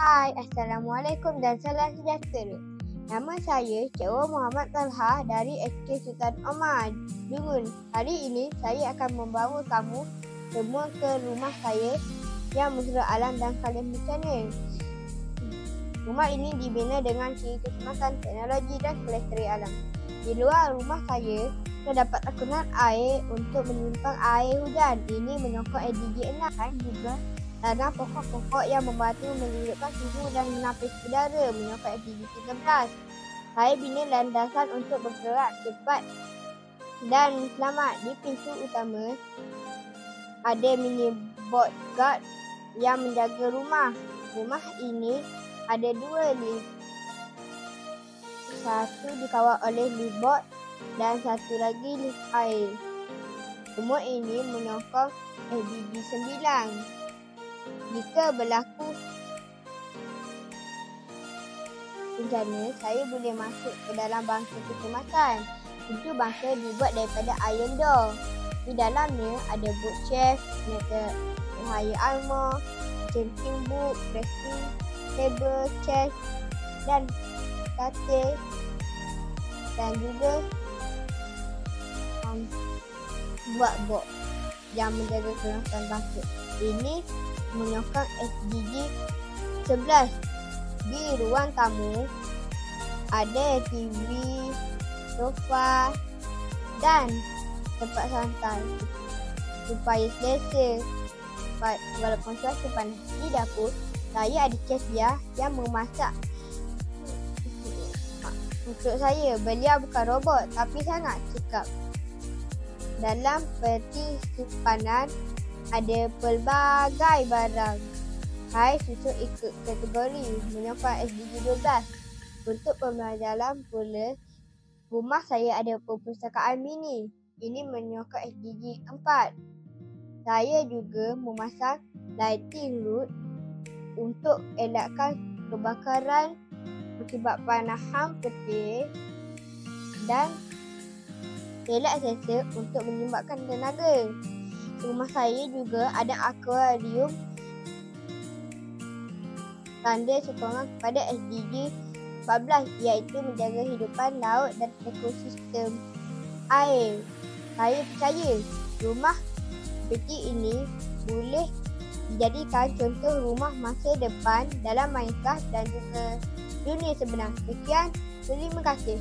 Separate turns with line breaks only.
Hai, Assalamualaikum dan salam sejahtera. Nama saya Cikgu Muhammad Talha dari SK Sultan Omar, Dungun. Hari ini saya akan membawa kamu semua ke rumah saya yang mesra alam dan kalian bencana. Rumah ini dibina dengan ciri keselamatan, teknologi dan kelestarian alam. Di luar rumah saya, terdapat akunan air untuk menyimpan air hujan. Ini menyokong SDG 6 dan juga tanam pokok-pokok yang membantu menghidupkan suhu dan menapis udara menyokong SDG 13. Saya bina landasan untuk bergerak cepat dan selamat. Di pintu utama ada mini bodyguard yang menjaga rumah. Rumah ini ada 2 lift. Satu dikawal oleh lift board dan satu lagi lift air. Semua ini menyokong SDG 9. Jika berlaku bencana, saya boleh masuk ke dalam bangsa kecemasan. Pintu bangsa dibuat daripada iron door. Di dalamnya ada boot chef, metal hire armor, changing book, dressing table, chest dan katil dan juga buat box yang menjaga keselamatan bangsa. Ini menyokong SDG 11. Di ruang tamu ada TV, sofa dan tempat santai supaya selesa walaupun cuaca panas. Di dapur saya ada chef yang memasak untuk saya. Beliau bukan robot tapi sangat cekap. Dalam peti simpanan ada pelbagai barang. Saya susun ikut kategori menyokong SDG 12. Untuk pembelajaran pula, rumah saya ada perpustakaan mini. Ini menyokong SDG 4. Saya juga memasang lighting rod untuk elakkan kebakaran akibat panahan petir dan selat sensor untuk menyimbatkan tenaga. Rumah saya juga ada akuarium tanda sokongan kepada SDG 14 iaitu menjaga hidupan laut dan ekosistem air. Saya percaya rumah seperti ini boleh dijadikan contoh rumah masa depan dalam Minecraft dan juga dunia sebenar. Sekian, terima kasih.